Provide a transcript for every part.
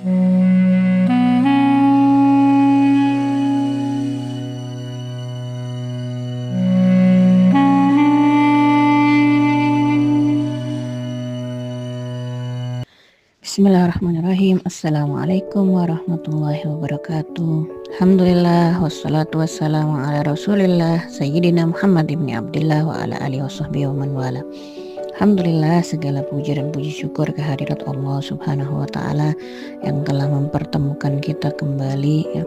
Bismillahirrahmanirrahim. Assalamualaikum warahmatullahi wabarakatuh. Alhamdulillah wassalatu wassalamu ala rasulillah Sayyidina Muhammad ibn Abdullah wa ala alihi wasahbihi wa man wala. Alhamdulillah, segala puji dan puji syukur kehadirat Allah subhanahu wa ta'ala yang telah mempertemukan kita kembali ya.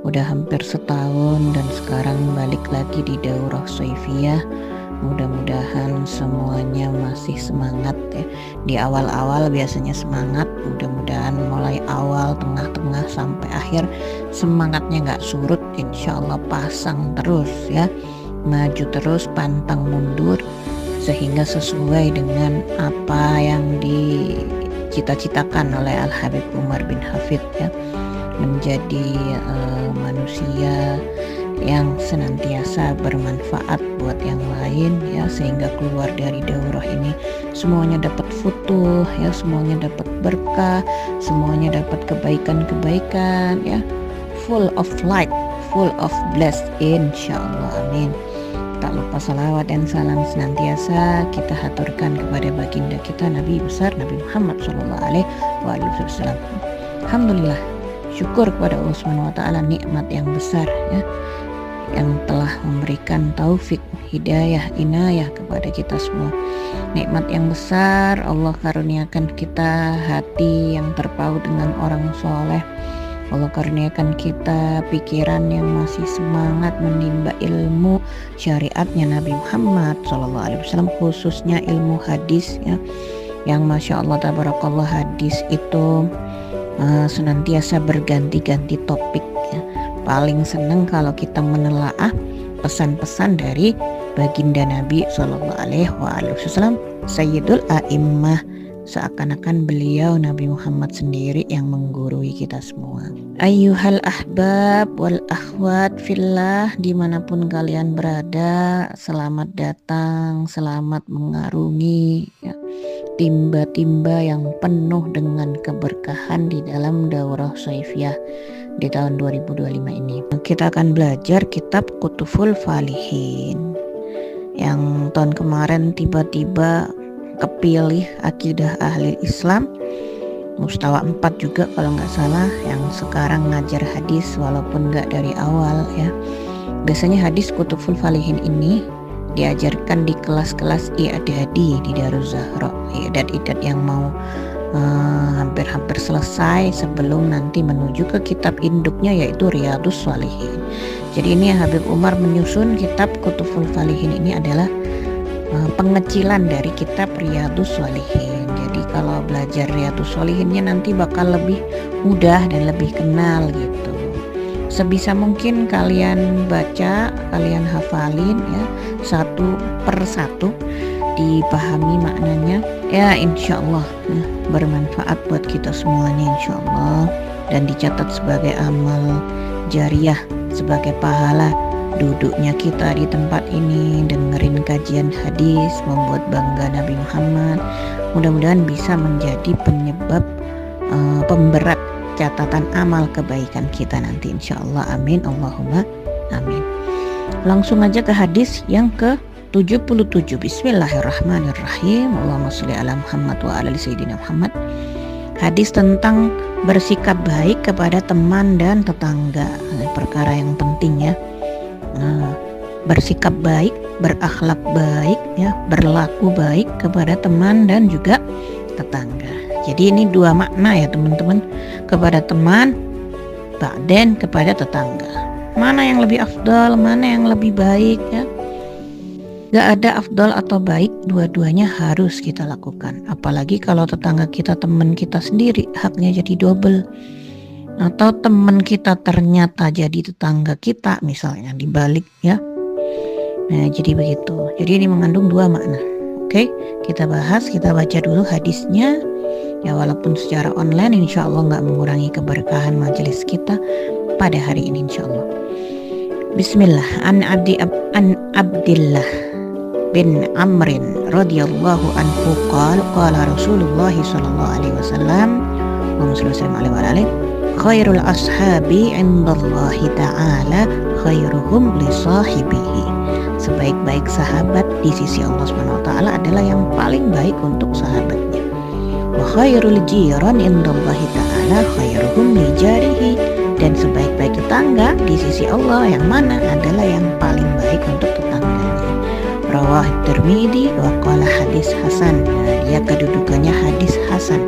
Udah hampir setahun dan sekarang balik lagi di Daurah Shaifiyah. Mudah-mudahan semuanya masih semangat ya. Di awal-awal biasanya semangat, mudah-mudahan mulai awal, tengah-tengah sampai akhir semangatnya gak surut, insya Allah pasang terus ya, maju terus, pantang mundur, sehingga sesuai dengan apa yang dicita-citakan oleh Al-Habib Umar bin Hafid ya, menjadi manusia yang senantiasa bermanfaat buat yang lain ya, sehingga keluar dari daurah ini semuanya dapat futuh ya, semuanya dapat berkah, semuanya dapat kebaikan-kebaikan ya, full of light, full of blessed, insyaallah, amin. Tak lupa salawat dan salam senantiasa kita haturkan kepada baginda kita Nabi besar Nabi Muhammad SAW. Alhamdulillah, syukur kepada Allah Subhanahu wa ta'ala, nikmat yang besar ya, yang telah memberikan taufik, hidayah, inayah kepada kita semua. Nikmat yang besar, Allah karuniakan kita hati yang terpaut dengan orang soleh. Allah karuniakan kita pikiran yang masih semangat menimba ilmu syariatnya Nabi Muhammad SAW, khususnya ilmu hadis ya, yang Masya Allah tabarakallah, hadis itu senantiasa berganti-ganti topik ya. Paling senang kalau kita menelaah pesan-pesan dari baginda Nabi SAW, Sayyidul A'immah, seakan-akan beliau Nabi Muhammad sendiri yang menggurui kita semua. Ayyuhal ahbab wal akhwat fillah, dimanapun kalian berada, selamat datang, selamat mengarungi ya, timba-timba yang penuh dengan keberkahan di dalam Daurah Shaifiyah di tahun 2025 ini. Kita akan belajar kitab Kutuful Falihin yang tahun kemarin tiba-tiba kepilih akidah ahli Islam, mustawa 4 juga kalau nggak salah, yang sekarang ngajar hadis walaupun nggak dari awal ya. Biasanya hadis Kutuful Falihin ini diajarkan di kelas-kelas i'dadi di Daruz Zahra, i'dad yang mau hampir-hampir selesai sebelum nanti menuju ke kitab induknya yaitu Riyadhus Shalihin. Jadi ini Habib Umar menyusun kitab Kutuful Falihin ini adalah pengecilan dari kitab Riyadhus Shalihin. Jadi kalau belajar Riyadhus Shalihinnya nanti bakal lebih mudah dan lebih kenal gitu. Sebisa mungkin kalian baca, kalian hafalin ya, satu per satu, dipahami maknanya ya, insya Allah ya, bermanfaat buat kita semuanya insya Allah, dan dicatat sebagai amal jariah, sebagai pahala duduknya kita di tempat ini dengerin kajian hadis, membuat bangga Nabi Muhammad. Mudah-mudahan bisa menjadi penyebab pemberat catatan amal kebaikan kita nanti insya Allah, amin, Allahumma amin. Langsung aja ke hadis yang ke 77. Bismillahirrahmanirrahim. Allahumma sholli ala Muhammad wa ala sayyidina Muhammad. Hadis tentang bersikap baik kepada teman dan tetangga, perkara yang penting ya. Bersikap baik, berakhlak baik ya, berlaku baik kepada teman dan juga tetangga. Jadi ini dua makna ya teman-teman, kepada teman dan kepada tetangga. Mana yang lebih afdal, mana yang lebih baik ya? Gak ada afdal atau baik, dua-duanya harus kita lakukan. Apalagi kalau tetangga kita teman kita sendiri, haknya jadi double. Atau teman kita ternyata jadi tetangga kita, misalnya dibalik ya. Nah jadi begitu. Jadi ini mengandung dua makna. Oke, kita bahas, kita baca dulu hadisnya. Ya walaupun secara online, insya Allah nggak mengurangi keberkahan majelis kita pada hari ini insya Allah. Bismillah. An Abdillah bin Amrin radhiyallahu anhu qala Rasulullah sallallahu alaihi wasallam Allahumma shalli wa sallim alaihi wa ala alihi. Khairul ashabi indallahi ta'ala khairuhum li sahibihi. Sebaik-baik sahabat di sisi Allah Subhanahu wa taala adalah yang paling baik untuk sahabatnya. Wa khairul jiran indallahi ta'ala khairuhum li jarihi. Dan sebaik-baik tetangga di sisi Allah yang mana adalah yang paling baik untuk tetangganya. Rawah Tirmidzi wa qala hadis hasan. Dia kedudukannya hadis hasan.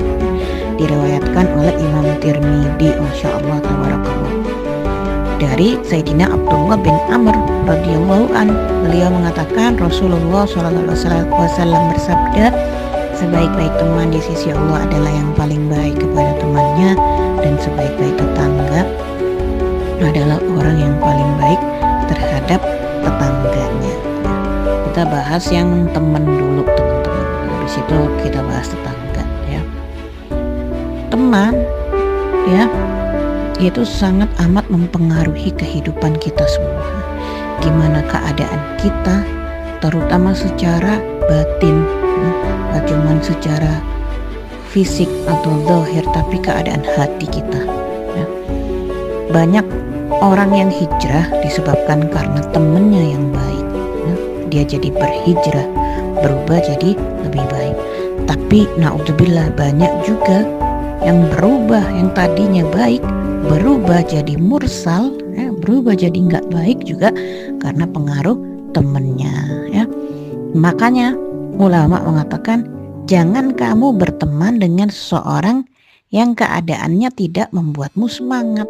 Diriwayatkan oleh Imam Tirmidzi, Masya Allah tabarakallah, dari Sayyidina Abdullah bin Amr radhiyallahu an. Beliau mengatakan Rasulullah SAW bersabda, sebaik-baik teman di sisi Allah adalah yang paling baik kepada temannya, dan sebaik-baik tetangga adalah orang yang paling baik terhadap tetangganya. Kita bahas yang teman dulu teman-teman, habis itu kita bahas tetangga ya. Teman ya itu sangat amat mempengaruhi kehidupan kita semua. Gimana keadaan kita, terutama secara batin, gak cuma secara fisik atau zahir, tapi keadaan hati kita ya. Banyak orang yang hijrah disebabkan karena temennya yang baik ya. Dia jadi berhijrah, berubah jadi lebih baik. Tapi naudzubillah, banyak juga yang berubah, yang tadinya baik berubah jadi mursal ya, berubah jadi nggak baik juga karena pengaruh temennya ya. Makanya ulama mengatakan jangan kamu berteman dengan seseorang yang keadaannya tidak membuatmu semangat.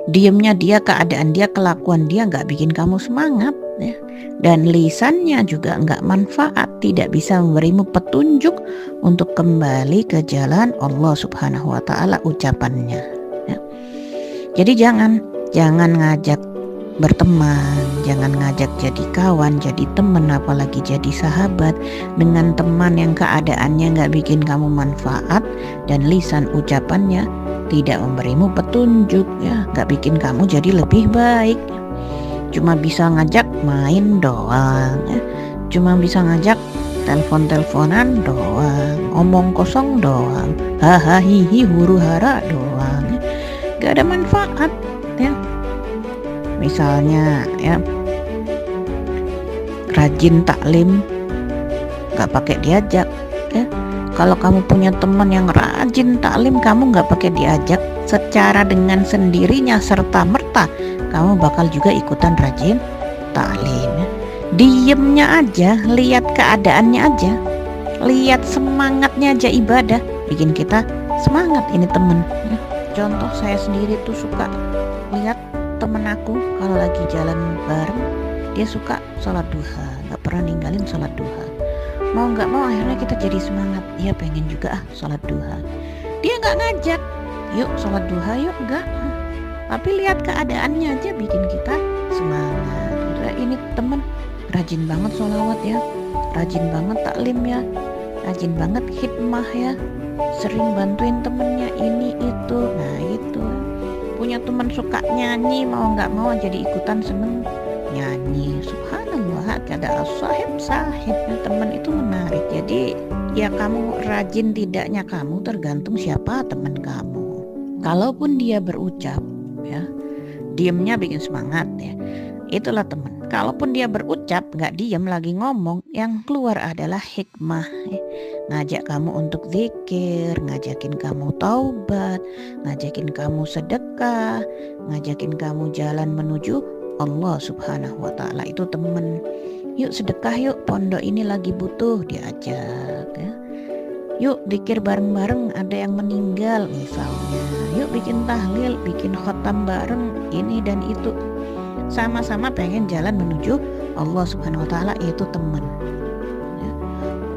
Diamnya dia, keadaan dia, kelakuan dia nggak bikin kamu semangat ya. Dan lisannya juga nggak manfaat, tidak bisa memberimu petunjuk untuk kembali ke jalan Allah Subhanahu wa taala ucapannya ya. Jadi jangan ngajak berteman, jangan ngajak jadi kawan, jadi teman, apalagi jadi sahabat dengan teman yang keadaannya nggak bikin kamu manfaat dan lisan ucapannya tidak memberimu petunjuk ya, nggak bikin kamu jadi lebih baik. Cuma bisa ngajak main doang ya. Cuma bisa ngajak telepon-teleponan doang, omong kosong doang, hahaha hihi huru hara doang ya. Gak ada manfaat ya. Misalnya ya, rajin taklim gak pakai diajak ya. Kalau kamu punya teman yang rajin taklim, kamu gak pakai diajak, secara dengan sendirinya serta merta kamu bakal juga ikutan rajin taklim ya. Diemnya aja, lihat keadaannya aja, lihat semangatnya aja ibadah, bikin kita semangat ini temen ya. Contoh saya sendiri tuh suka lihat temen aku kalau lagi jalan bareng, dia suka sholat duha, gak pernah ninggalin sholat duha. Mau gak mau akhirnya kita jadi semangat, dia pengen juga sholat duha. Dia gak ngajak, yuk sholat duha yuk, enggak. Tapi lihat keadaannya aja bikin kita semangat. Ini temen rajin banget sholawat ya, rajin banget taklim ya, rajin banget khidmah ya, sering bantuin temennya ini itu. Nah itu, punya teman suka nyanyi, mau nggak mau jadi ikutan seneng nyanyi. Subhanallah, ada sahib teman itu menarik. Jadi ya kamu rajin tidaknya kamu tergantung siapa teman kamu. Kalaupun dia berucap ya, diemnya bikin semangat ya, itulah teman. Kalaupun dia berucap nggak diem lagi ngomong, yang keluar adalah hikmah ya. Ngajak kamu untuk zikir, ngajakin kamu taubat, ngajakin kamu sedekah, ngajakin kamu jalan menuju Allah Subhanahu wa taala. Itu temen. Yuk sedekah yuk, pondok ini lagi butuh, diajak ya. Yuk zikir bareng-bareng, ada yang meninggal misalnya. Yuk bikin tahlil, bikin khotam bareng, ini dan itu. Sama-sama pengen jalan menuju Allah Subhanahu wa taala, yaitu teman ya.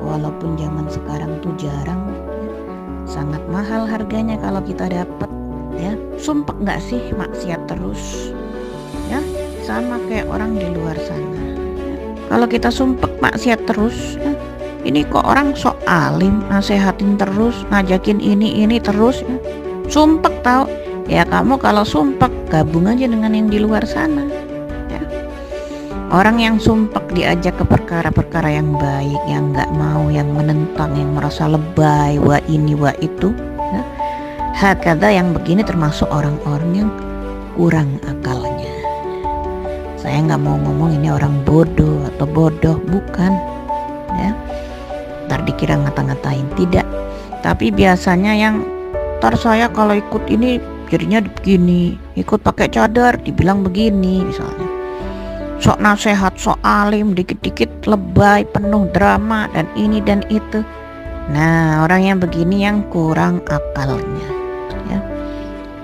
Walaupun zaman sekarang tuh jarang ya, sangat mahal harganya kalau kita dapat ya. Sumpah nggak sih maksiat terus ya, sama kayak orang di luar sana ya. Kalau kita sumpah maksiat terus ya, ini kok orang sok alim, nasehatin terus, ngajakin ini terus ya. Sumpah tahu ya. Kamu kalau sumpah gabung aja dengan yang di luar sana ya. Orang yang sumpah diajak ke perkara-perkara yang baik, yang nggak mau, yang menentang, yang merasa lebay, wah ini wah itu ya. Hakada yang begini termasuk orang-orang yang kurang akalnya. Saya nggak mau ngomong ini orang bodoh atau bodoh, bukan ya. Ntar dikira ngata-ngatain, tidak. Tapi biasanya yang ntar saya kalau ikut ini jadinya begini, ikut pakai cadar dibilang begini misalnya. Sok nasehat, sok alim, dikit-dikit lebay, penuh drama dan ini dan itu. Nah, orang yang begini yang kurang akalnya ya.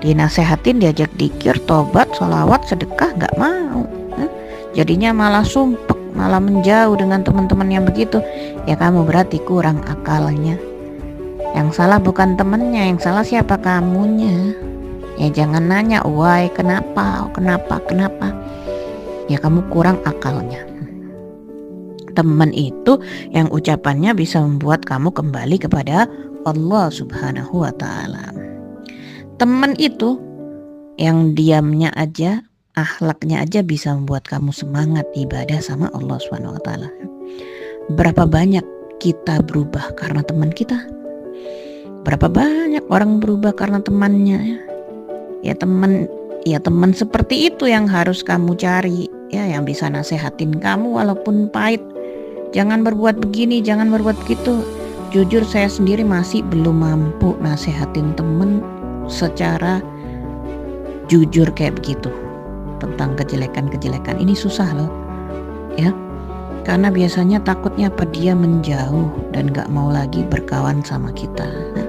Dinasehatin, diajak dikir, tobat, sholawat, sedekah, nggak mau ya. Jadinya malah sumpek, malah menjauh dengan teman-teman yang begitu. Ya kamu berarti kurang akalnya. Yang salah bukan temennya, yang salah siapa? Kamunya. Ya jangan nanya why, kenapa. Ya kamu kurang akalnya. Teman itu yang ucapannya bisa membuat kamu kembali kepada Allah Subhanahu wa Ta'ala. Teman itu yang diamnya aja, akhlaknya aja bisa membuat kamu semangat ibadah sama Allah Subhanahu wa Ta'ala. Berapa banyak kita berubah karena teman kita? Berapa banyak orang berubah karena temannya ya. Ya teman seperti itu yang harus kamu cari ya, yang bisa nasehatin kamu walaupun pahit. Jangan berbuat begini, jangan berbuat begitu. Jujur saya sendiri masih belum mampu nasehatin temen secara jujur kayak begitu. Tentang kejelekan-kejelekan ini susah loh ya. Karena biasanya takutnya apa, dia menjauh dan gak mau lagi berkawan sama kita.